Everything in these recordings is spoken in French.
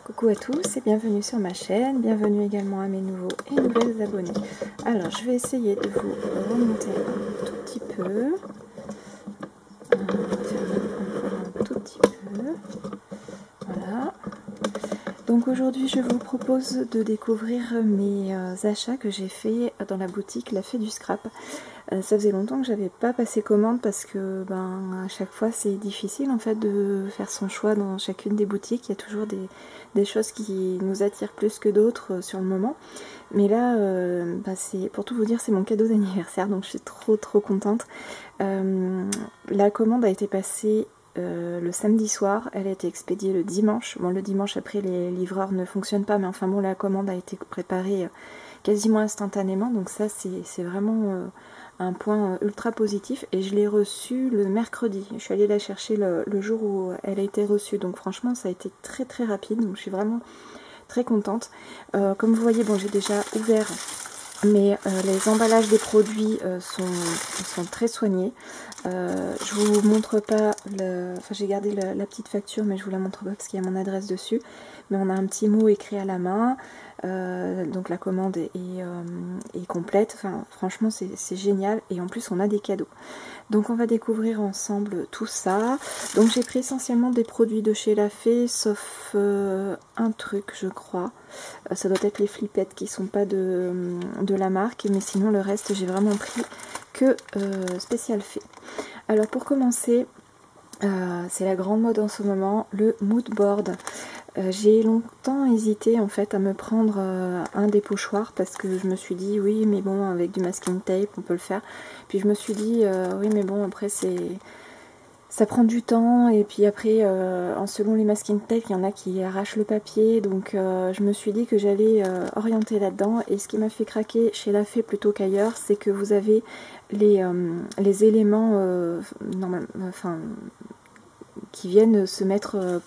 Coucou à tous et bienvenue sur ma chaîne, bienvenue également à mes nouveaux et nouvelles abonnés. Alors je vais essayer de vous remonter un tout petit peu, un tout petit peu, voilà. Donc aujourd'hui je vous propose de découvrir mes achats que j'ai fait dans la boutique La Fée du Scrap. Ça faisait longtemps que j'avais pas passé commande parce que à chaque fois c'est difficile en fait de faire son choix dans chacune des boutiques. Il y a toujours des choses qui nous attirent plus que d'autres sur le moment. Mais là, c'est pour tout vous dire, c'est mon cadeau d'anniversaire, donc je suis trop contente. La commande a été passée le samedi soir, elle a été expédiée le dimanche. Bon, le dimanche après les livreurs ne fonctionnent pas, mais enfin bon, la commande a été préparée quasiment instantanément, donc ça c'est vraiment un point ultra positif. Et je l'ai reçue le mercredi, je suis allée la chercher le jour où elle a été reçue, donc franchement ça a été très rapide, donc je suis vraiment très contente. Comme vous voyez, bon, j'ai déjà ouvert, mais les emballages des produits sont très soignés. Je vous montre pas enfin j'ai gardé la petite facture, mais je vous la montre pas parce qu'il y a mon adresse dessus, mais on a un petit mot écrit à la main. Donc la commande est complète, enfin franchement c'est génial, et en plus on a des cadeaux. Donc on va découvrir ensemble tout ça. Donc j'ai pris essentiellement des produits de chez La Fée, sauf un truc je crois. Ça doit être les flippettes qui sont pas de la marque, mais sinon le reste j'ai vraiment pris que spécial Fée. Alors pour commencer, c'est la grande mode en ce moment, le mood board. J'ai longtemps hésité en fait à me prendre un des pochoirs parce que je me suis dit oui mais bon, avec du masking tape on peut le faire. Puis je me suis dit oui mais bon, après ça prend du temps, et puis après selon les masking tape il y en a qui arrachent le papier, donc je me suis dit que j'allais orienter là-dedans. Et ce qui m'a fait craquer chez La Fée plutôt qu'ailleurs, c'est que vous avez les éléments qui viennent se mettre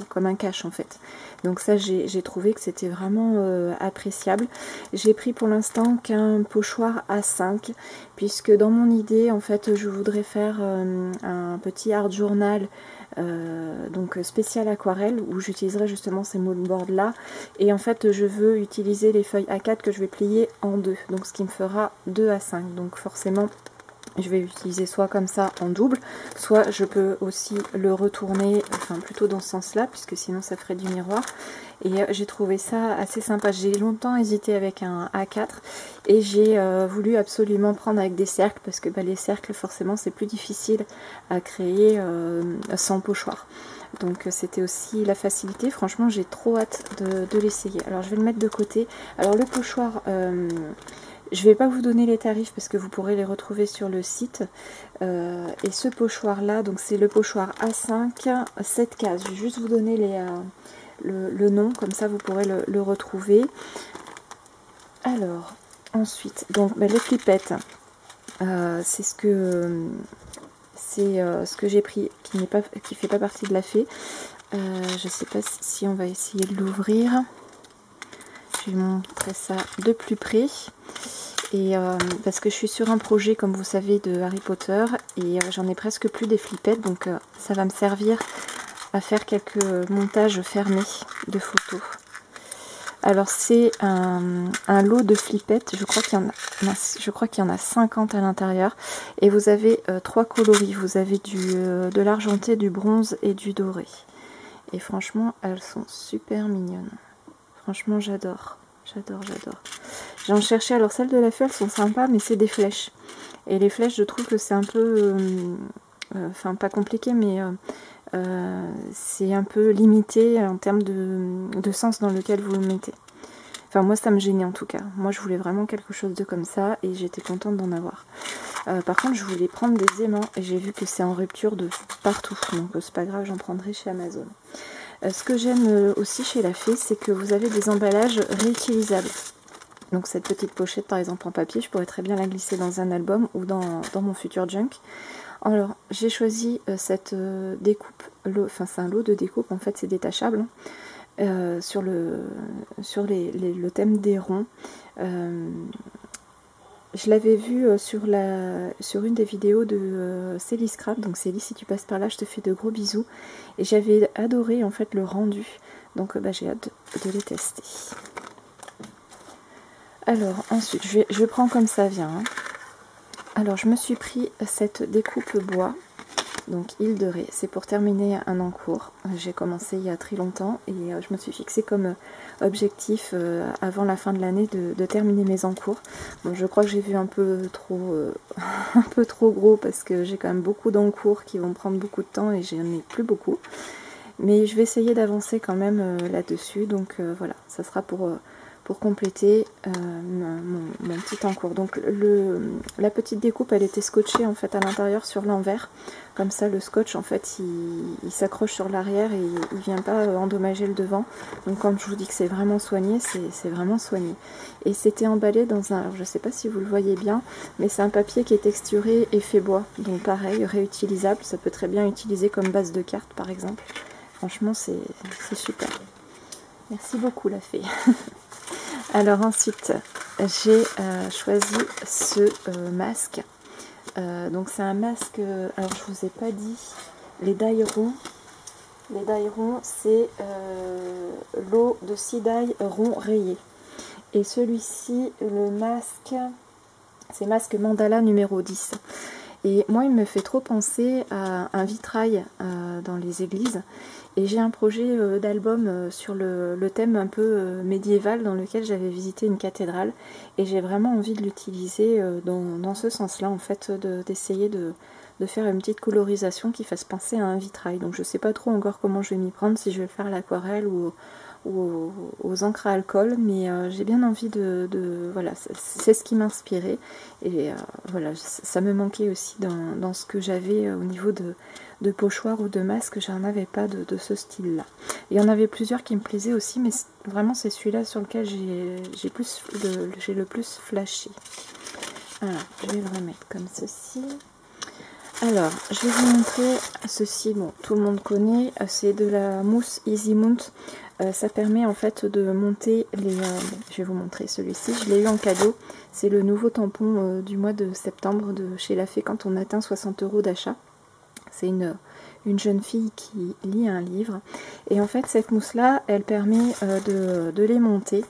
comme un cache en fait. Donc ça j'ai trouvé que c'était vraiment appréciable. J'ai pris pour l'instant qu'un pochoir A5, puisque dans mon idée en fait je voudrais faire un petit art journal donc spécial aquarelle, où j'utiliserai justement ces mood boards là, et en fait je veux utiliser les feuilles A4 que je vais plier en deux, donc ce qui me fera 2 A5. Donc forcément je vais utiliser soit comme ça en double, soit je peux aussi le retourner, enfin plutôt dans ce sens-là, puisque sinon ça ferait du miroir. Et j'ai trouvé ça assez sympa. J'ai longtemps hésité avec un A4, et j'ai voulu absolument prendre avec des cercles, parce que les cercles forcément c'est plus difficile à créer sans pochoir. Donc c'était aussi la facilité. Franchement j'ai trop hâte de l'essayer. Alors je vais le mettre de côté. Alors le pochoir... je ne vais pas vous donner les tarifs parce que vous pourrez les retrouver sur le site. Et ce pochoir là, donc c'est le pochoir A5, 7 cases. Je vais juste vous donner le nom, comme ça vous pourrez le retrouver. Alors, ensuite, donc les flippettes, c'est ce que j'ai pris, qui ne fait pas partie de La Fée. Je ne sais pas si on va essayer de l'ouvrir. Je vais vous montrer ça de plus près. Et parce que je suis sur un projet, comme vous savez, de Harry Potter, et j'en ai presque plus des flippettes, donc ça va me servir à faire quelques montages fermés de photos. Alors c'est un lot de flippettes, je crois qu'il y en a 50 à l'intérieur, et vous avez 3 coloris. Vous avez de l'argenté, du bronze et du doré. Et franchement, elles sont super mignonnes. Franchement, j'adore. J'en cherchais, alors celles de La Fée, elles sont sympas, mais c'est des flèches. Et les flèches, je trouve que c'est un peu... enfin, pas compliqué, mais c'est un peu limité en termes de sens dans lequel vous le mettez. Enfin, moi, ça me gênait en tout cas. Moi, je voulais vraiment quelque chose de comme ça, et j'étais contente d'en avoir. Par contre, je voulais prendre des aimants, et j'ai vu que c'est en rupture de partout. Donc, c'est pas grave, j'en prendrai chez Amazon. Ce que j'aime aussi chez La Fée, c'est que vous avez des emballages réutilisables. Donc cette petite pochette par exemple en papier, je pourrais très bien la glisser dans un album ou dans mon futur junk. Alors j'ai choisi cette découpe, enfin c'est un lot de découpe, en fait c'est détachable, sur le thème des ronds. Je l'avais vu sur une des vidéos de Célie Scrap, donc Célie, si tu passes par là, je te fais de gros bisous. Et j'avais adoré en fait le rendu Donc j'ai hâte de les tester. Alors ensuite, je prends comme ça vient. Hein. Alors je me suis pris cette découpe bois, donc île de Ré. C'est pour terminer un encours. J'ai commencé il y a très longtemps et je me suis fixé comme objectif avant la fin de l'année de terminer mes encours. Bon, je crois que j'ai vu un peu trop gros parce que j'ai quand même beaucoup d'encours qui vont prendre beaucoup de temps et j'en ai plus beaucoup. Mais je vais essayer d'avancer quand même là-dessus. Donc voilà, ça sera pour compléter mon petit encours. Donc la petite découpe elle était scotchée en fait à l'intérieur sur l'envers, comme ça le scotch en fait il s'accroche sur l'arrière et il vient pas endommager le devant. Donc quand je vous dis que c'est vraiment soigné, c'est vraiment soigné. Et c'était emballé dans un, alors je sais pas si vous le voyez bien, mais c'est un papier qui est texturé effet bois, donc pareil, réutilisable, ça peut très bien utiliser comme base de carte par exemple. Franchement c'est super. Merci beaucoup la fée. Alors ensuite, j'ai choisi ce masque. Donc c'est un masque, alors je vous ai pas dit, les Dairon. Les Dairon, c'est l'eau de scie d'ail rond rayé. Et celui-ci, le masque, c'est masque mandala numéro 10. Et moi, il me fait trop penser à un vitrail dans les églises. Et j'ai un projet d'album sur le thème un peu médiéval dans lequel j'avais visité une cathédrale. Et j'ai vraiment envie de l'utiliser dans ce sens-là, en fait, d'essayer de faire une petite colorisation qui fasse penser à un vitrail. Donc je ne sais pas trop encore comment je vais m'y prendre, si je vais faire l'aquarelle ou aux encres à alcool, mais j'ai bien envie voilà, c'est ce qui m'inspirait. Et voilà, ça me manquait aussi dans ce que j'avais au niveau de pochoir ou de masque, j'en avais pas de ce style là. Il y en avait plusieurs qui me plaisaient aussi, mais vraiment c'est celui-là sur lequel j'ai le plus flashé. Alors, je vais le remettre comme ceci. Alors, je vais vous montrer ceci, bon, tout le monde connaît, c'est de la mousse Easy Mount. Ça permet en fait de monter les... je vais vous montrer celui-ci, je l'ai eu en cadeau. C'est le nouveau tampon du mois de septembre de chez La Fée quand on atteint 60 € d'achat. C'est une jeune fille qui lit un livre. Et en fait, cette mousse-là, elle permet de les monter.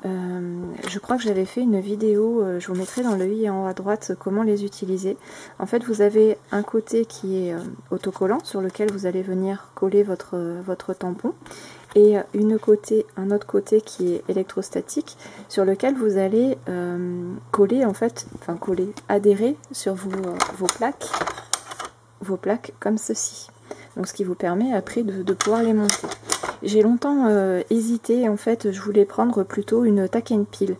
Je crois que j'avais fait une vidéo, je vous mettrai dans le i en haut à droite comment les utiliser. En fait, vous avez un côté qui est autocollant sur lequel vous allez venir coller votre tampon, et un autre côté qui est électrostatique sur lequel vous allez coller en fait, adhérer sur vos plaques comme ceci. Donc ce qui vous permet après de pouvoir les monter. J'ai longtemps hésité, en fait je voulais prendre plutôt une tack and peel.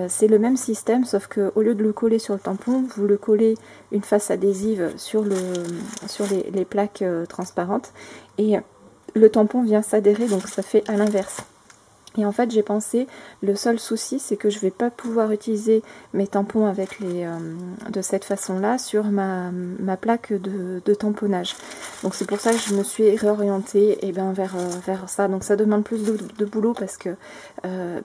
C'est le même système, sauf que au lieu de le coller sur le tampon, vous le collez une face adhésive sur les plaques transparentes, et le tampon vient s'adhérer, donc ça fait à l'inverse. Et en fait j'ai pensé, le seul souci c'est que je ne vais pas pouvoir utiliser mes tampons avec de cette façon là sur ma plaque de tamponnage. Donc c'est pour ça que je me suis réorientée vers ça. Donc ça demande plus de boulot parce que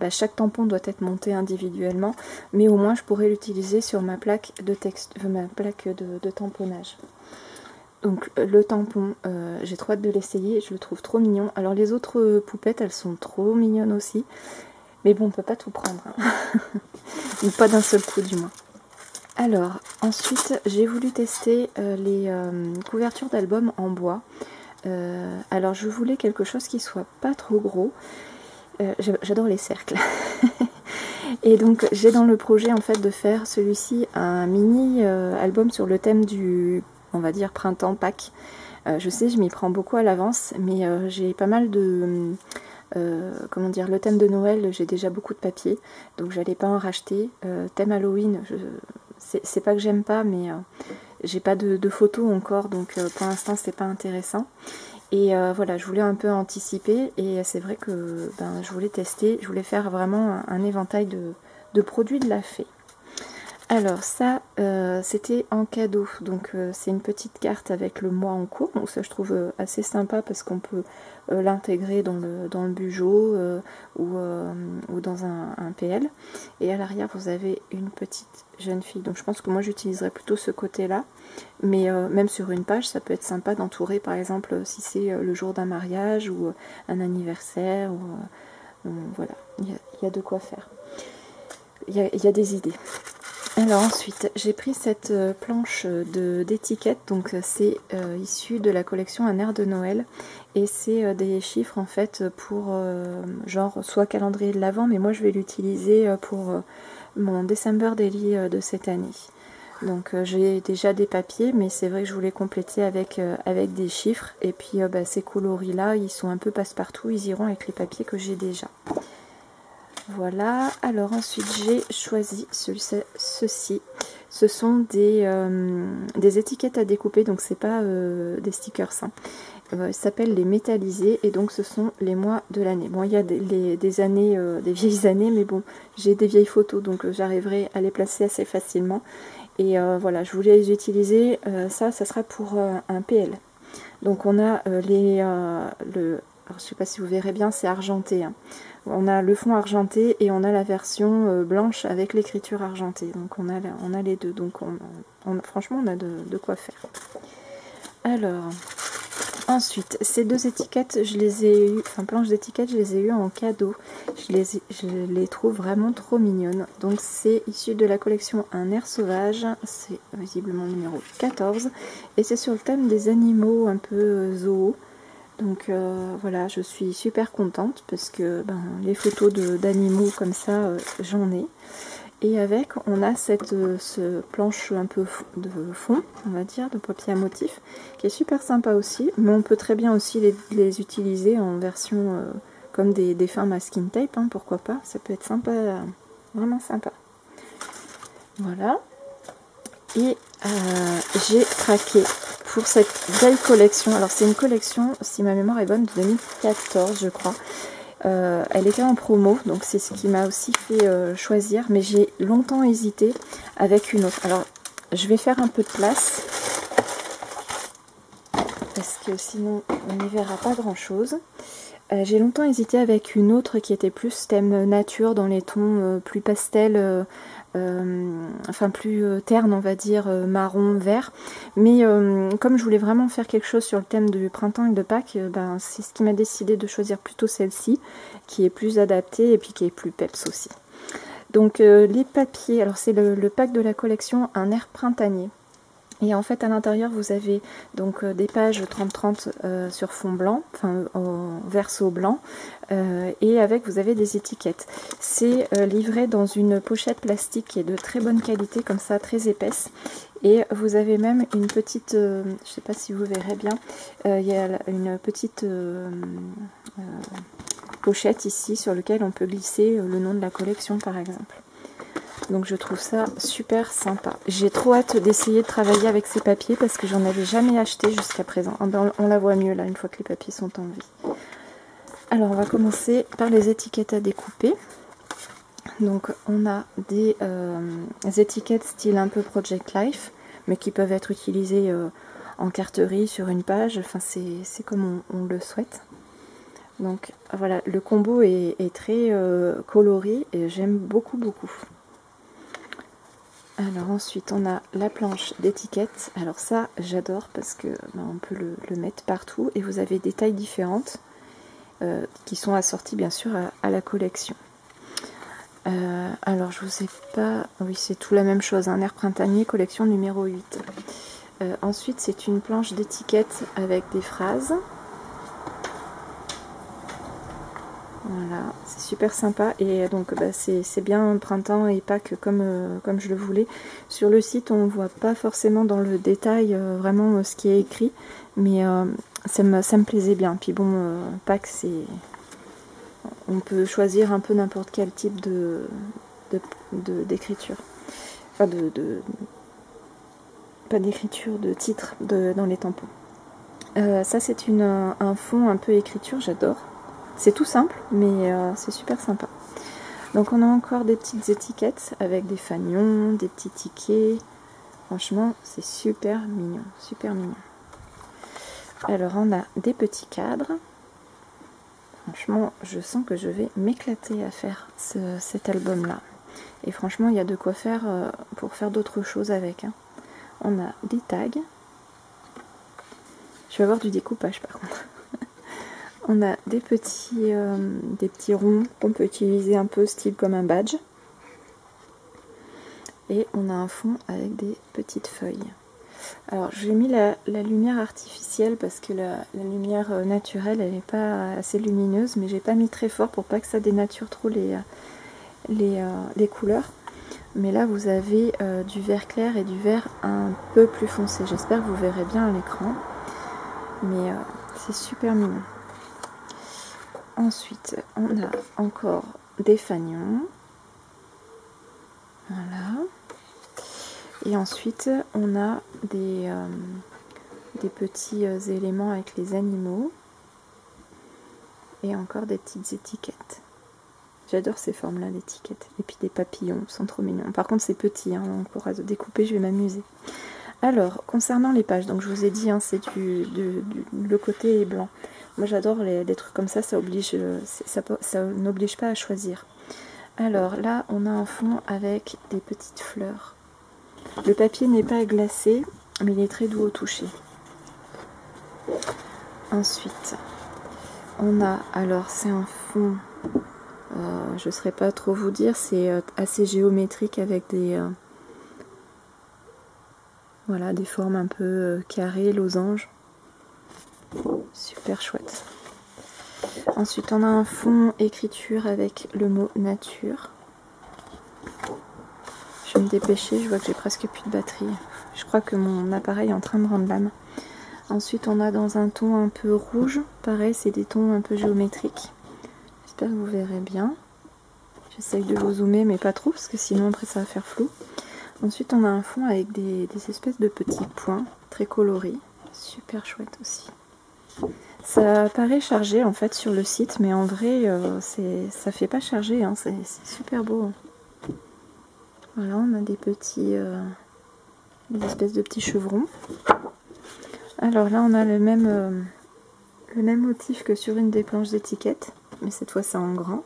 chaque tampon doit être monté individuellement, mais au moins je pourrais l'utiliser sur ma plaque de tamponnage. Donc le tampon, j'ai trop hâte de l'essayer, je le trouve trop mignon. Alors les autres poupettes, elles sont trop mignonnes aussi. Mais bon, on peut pas tout prendre. Hein. Ou pas d'un seul coup du moins. Alors, ensuite, j'ai voulu tester les couvertures d'album en bois. Alors je voulais quelque chose qui soit pas trop gros. J'adore les cercles. Et donc j'ai dans le projet en fait de faire celui-ci un mini album sur le thème du... on va dire printemps, Pâques. Je sais, je m'y prends beaucoup à l'avance, mais j'ai pas mal de... comment dire, le thème de Noël, j'ai déjà beaucoup de papier, donc j'allais pas en racheter. Thème Halloween, c'est pas que j'aime pas, mais j'ai pas de photos encore, donc pour l'instant c'est pas intéressant. Et voilà, je voulais un peu anticiper, et c'est vrai que je voulais tester, je voulais faire vraiment un éventail de produits de La Fée. Alors ça, c'était en cadeau, donc c'est une petite carte avec le mois en cours, donc ça je trouve assez sympa parce qu'on peut l'intégrer dans le Bujo ou dans un PL. Et à l'arrière vous avez une petite jeune fille, donc je pense que moi j'utiliserais plutôt ce côté-là, mais même sur une page ça peut être sympa d'entourer par exemple si c'est le jour d'un mariage ou un anniversaire, ou voilà, il y a de quoi faire, il y a des idées. Alors ensuite, j'ai pris cette planche d'étiquette, donc c'est issu de la collection Un air de Noël, et c'est des chiffres en fait pour genre soit calendrier de l'Avent, mais moi je vais l'utiliser pour mon December Daily de cette année. Donc j'ai déjà des papiers, mais c'est vrai que je voulais compléter avec des chiffres, et puis ces coloris là, ils sont un peu passe-partout, ils iront avec les papiers que j'ai déjà. Voilà, alors ensuite j'ai choisi ceci. Ce sont des étiquettes à découper, donc c'est pas des stickers. Hein. Ils s'appellent les métallisés, et donc ce sont les mois de l'année. Bon, il y a des années, des vieilles années, mais bon, j'ai des vieilles photos, donc j'arriverai à les placer assez facilement. Et voilà, je voulais les utiliser. Ça sera pour un PL. Donc on a alors, je sais pas si vous verrez bien, c'est argenté. Hein. On a le fond argenté et on a la version blanche avec l'écriture argentée. Donc on a les deux. Donc franchement, on a de quoi faire. Alors, ensuite, ces deux étiquettes, je les ai eues, enfin planches d'étiquettes, je les ai eues en cadeau. Je les trouve vraiment trop mignonnes. Donc c'est issu de la collection Un air sauvage. C'est visiblement numéro 14. Et c'est sur le thème des animaux un peu zoo. Donc voilà, je suis super contente parce que les photos d'animaux comme ça, j'en ai. Et avec, on a cette planche un peu de fond, on va dire, de papier à motif, qui est super sympa aussi. Mais on peut très bien aussi les utiliser en version comme des fins masking tape, hein, pourquoi pas. Ça peut être sympa, vraiment sympa. Voilà. Et j'ai craqué pour cette belle collection. Alors c'est une collection, si ma mémoire est bonne, de 2014 je crois. Elle était en promo, donc c'est ce qui m'a aussi fait choisir, mais j'ai longtemps hésité avec une autre. Alors je vais faire un peu de place parce que sinon on n'y verra pas grand chose. J'ai longtemps hésité avec une autre qui était plus thème nature, dans les tons plus pastel, enfin plus terne, on va dire, marron, vert. Mais comme je voulais vraiment faire quelque chose sur le thème du printemps et de Pâques, c'est ce qui m'a décidé de choisir plutôt celle-ci, qui est plus adaptée et puis qui est plus peps aussi. Donc les papiers, alors c'est le pack de la collection Un air printanier. Et en fait à l'intérieur vous avez donc des pages 30-30 sur fond blanc, enfin en verso blanc, et avec vous avez des étiquettes. C'est livré dans une pochette plastique qui est de très bonne qualité, comme ça, très épaisse. Et vous avez même une petite, je ne sais pas si vous verrez bien, il y a une petite pochette ici sur laquelle on peut glisser le nom de la collection par exemple. Donc je trouve ça super sympa. J'ai trop hâte d'essayer de travailler avec ces papiers parce que j'en avais jamais acheté jusqu'à présent. On la voit mieux là une fois que les papiers sont en vie. Alors on va commencer par les étiquettes à découper. Donc on a des étiquettes style un peu Project Life, mais qui peuvent être utilisées en carterie sur une page. Enfin c'est comme on le souhaite. Donc voilà, le combo est très coloré et j'aime beaucoup. Alors ensuite on a la planche d'étiquette. Alors ça j'adore parce que on peut le mettre partout et vous avez des tailles différentes qui sont assorties bien sûr à la collection. Alors je vous ai pas... Oui c'est tout la même chose, Un air printanier, collection numéro 8. Ensuite c'est une planche d'étiquette avec des phrases. Voilà, c'est super sympa et donc c'est bien printemps et Pâques comme je le voulais. Sur le site on ne voit pas forcément dans le détail vraiment ce qui est écrit, mais ça me plaisait bien. Puis bon, Pâques on peut choisir un peu n'importe quel type d'écriture. Enfin pas d'écriture, de titre dans les tampons. Ça c'est un fond un peu écriture, j'adore. C'est tout simple, mais c'est super sympa. Donc on a encore des petites étiquettes avec des fanions, des petits tickets. Franchement, c'est super mignon, super mignon. Alors on a des petits cadres. Franchement, je sens que je vais m'éclater à faire cet album-là. Et franchement, il y a de quoi faire pour faire d'autres choses avec. Hein. On a des tags. Je vais avoir du découpage par contre. On a des petits ronds qu'on peut utiliser un peu style comme un badge. Et on a un fond avec des petites feuilles. Alors j'ai mis la lumière artificielle parce que la lumière naturelle elle n'est pas assez lumineuse, mais j'ai pas mis très fort pour pas que ça dénature trop les couleurs. Mais là vous avez du vert clair et du vert un peu plus foncé. J'espère que vous verrez bien à l'écran. Mais c'est super mignon. Ensuite on a encore des fanions. Voilà. Et ensuite, on a des petits éléments avec les animaux. Et encore des petites étiquettes. J'adore ces formes-là d'étiquettes. Et puis des papillons, ils sont trop mignons. Par contre, c'est petit, hein, donc pour découper, je vais m'amuser. Alors, concernant les pages, donc je vous ai dit, hein, c'est le côté est blanc. Moi, j'adore les trucs comme ça, ça n'oblige pas à choisir. Alors là, on a un fond avec des petites fleurs. Le papier n'est pas glacé, mais il est très doux au toucher. Ensuite, on a, alors c'est un fond, je ne saurais pas trop vous dire, c'est assez géométrique avec voilà, des formes un peu carrées, losanges. Super chouette. Ensuite, on a un fond écriture avec le mot nature. Je vais me dépêcher, je vois que j'ai presque plus de batterie. Je crois que mon appareil est en train de rendre l'âme. Ensuite, on a dans un ton un peu rouge. Pareil, c'est des tons un peu géométriques. J'espère que vous verrez bien. J'essaye de vous zoomer, mais pas trop, parce que sinon après ça va faire flou. Ensuite, on a un fond avec des espèces de petits points, très colorés. Super chouette aussi. Ça paraît chargé en fait sur le site, mais en vrai, ça fait pas charger, hein, c'est super beau. Voilà, on a des espèces de petits chevrons. Alors là, on a le même motif que sur une des planches d'étiquette, mais cette fois c'est en grand.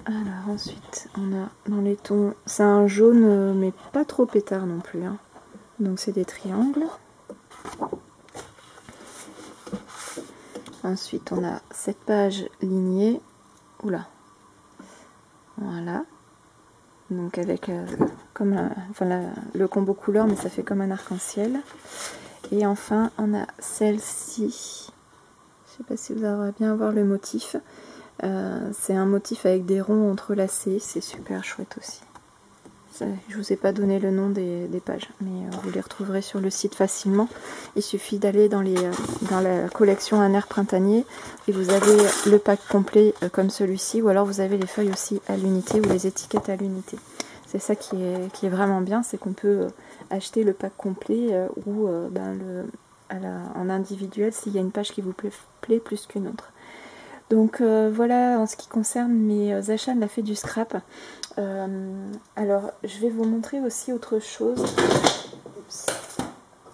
Alors ensuite, on a dans les tons, c'est un jaune, mais pas trop pétard non plus. Hein. Donc c'est des triangles. Ensuite, on a cette page lignée. Oula. Voilà. Donc avec comme le combo couleur, mais ça fait comme un arc-en-ciel. Et enfin, on a celle-ci. Je sais pas si vous allez bien voir le motif. C'est un motif avec des ronds entrelacés. C'est super chouette aussi. Je vous ai pas donné le nom des pages, mais vous les retrouverez sur le site facilement. Il suffit d'aller dans la collection Un air printanier et vous avez le pack complet comme celui-ci, ou alors vous avez les feuilles aussi à l'unité ou les étiquettes à l'unité. C'est ça qui est vraiment bien, c'est qu'on peut acheter le pack complet ou en individuel s'il y a une page qui vous plaît plus qu'une autre. Donc voilà en ce qui concerne mes achats de la Fée du Scrap. Alors je vais vous montrer aussi autre chose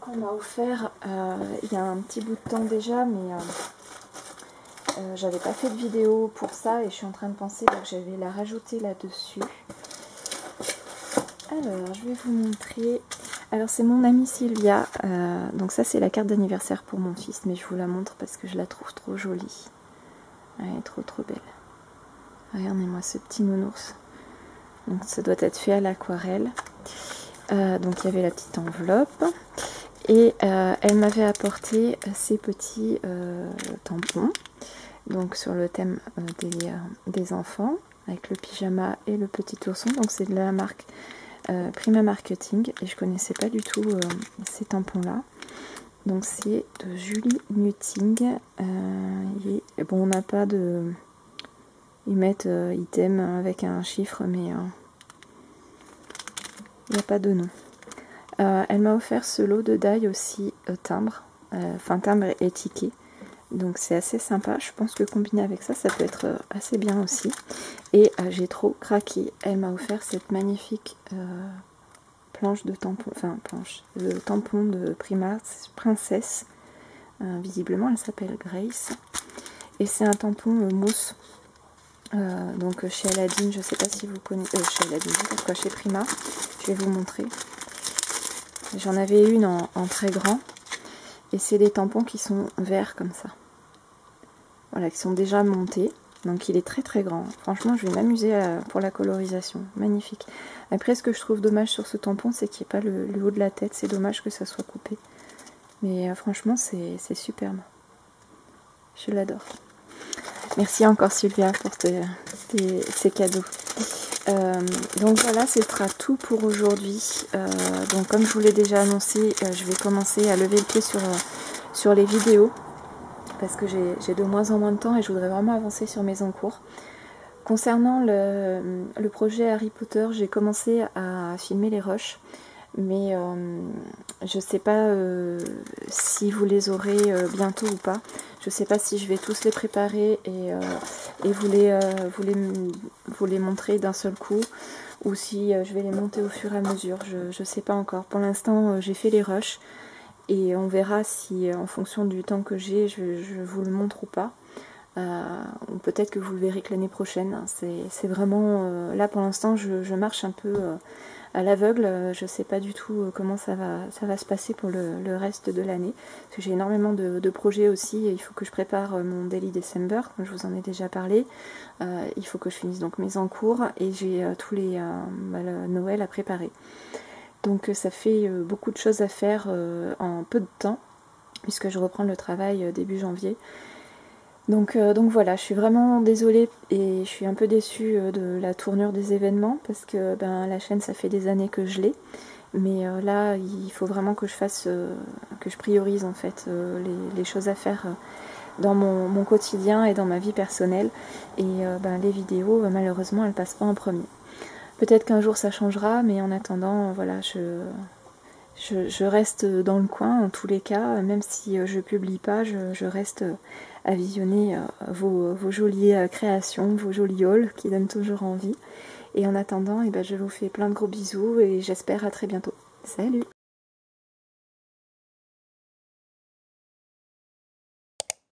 qu'on m'a offert il y a un petit bout de temps déjà, mais j'avais pas fait de vidéo pour ça et je suis en train de penser que je vais la rajouter là-dessus. Alors je vais vous montrer. Alors c'est mon amie Sylvia, donc ça c'est la carte d'anniversaire pour mon fils, mais je vous la montre parce que je la trouve trop jolie. Elle est trop belle. Regardez-moi ce petit nounours. Donc ça doit être fait à l'aquarelle. Donc il y avait la petite enveloppe. Et elle m'avait apporté ces petits tampons. Donc sur le thème des enfants. Avec le pyjama et le petit ourson. Donc c'est de la marque Prima Marketing. Et je connaissais pas du tout ces tampons là. Donc c'est de Julie Nutting. Bon, on n'a pas de... Ils mettent item avec un chiffre, mais il n'y a pas de nom. Elle m'a offert ce lot de die aussi timbre, timbre et ticket. Donc c'est assez sympa, je pense que combiné avec ça, ça peut être assez bien aussi. Et j'ai trop craqué, elle m'a offert cette magnifique planche de tampon, enfin planche, le tampon de Princess. Visiblement elle s'appelle Grace. Et c'est un tampon mousse. Donc chez Aladdin, je ne sais pas si vous connaissez, chez Aladdin, pourquoi chez Prima, je vais vous montrer. J'en avais une en très grand. Et c'est des tampons qui sont verts comme ça. Voilà, qui sont déjà montés. Donc il est très très grand. Franchement, je vais m'amuser pour la colorisation. Magnifique. Après, ce que je trouve dommage sur ce tampon, c'est qu'il n'y ait pas le haut de la tête. C'est dommage que ça soit coupé. Mais franchement, c'est superbe. Je l'adore. Merci encore Sylvia pour ces cadeaux. Donc voilà, ce sera tout pour aujourd'hui. Donc comme je vous l'ai déjà annoncé, je vais commencer à lever le pied sur les vidéos. Parce que j'ai de moins en moins de temps et je voudrais vraiment avancer sur mes encours. Concernant le projet Harry Potter, j'ai commencé à filmer les rushs. Mais je ne sais pas si vous les aurez bientôt ou pas. Je ne sais pas si je vais tous les préparer et vous les montrer d'un seul coup, ou si je vais les monter au fur et à mesure. Je ne sais pas encore. Pour l'instant, j'ai fait les rushs et on verra si, en fonction du temps que j'ai, je vous le montre ou pas. Ou peut-être que vous le verrez que l'année prochaine. C'est vraiment... là, pour l'instant, je marche un peu... à l'aveugle, je ne sais pas du tout comment ça va se passer pour le reste de l'année. Parce que j'ai énormément de projets aussi. Il faut que je prépare mon Daily December, comme je vous en ai déjà parlé. Il faut que je finisse donc mes encours. Et j'ai tous les Noël à préparer. Donc ça fait beaucoup de choses à faire en peu de temps, puisque je reprends le travail début janvier. Donc voilà, je suis vraiment désolée et je suis un peu déçue de la tournure des événements parce que la chaîne, ça fait des années que je l'ai. Mais là, il faut vraiment que je priorise en fait les choses à faire dans mon quotidien et dans ma vie personnelle. Et les vidéos, malheureusement, elles passent pas en premier. Peut-être qu'un jour ça changera, mais en attendant, voilà, je reste dans le coin en tous les cas, même si je publie pas, je reste à visionner vos jolies créations, vos jolis hauls qui donnent toujours envie. Et en attendant, je vous fais plein de gros bisous et j'espère à très bientôt. Salut!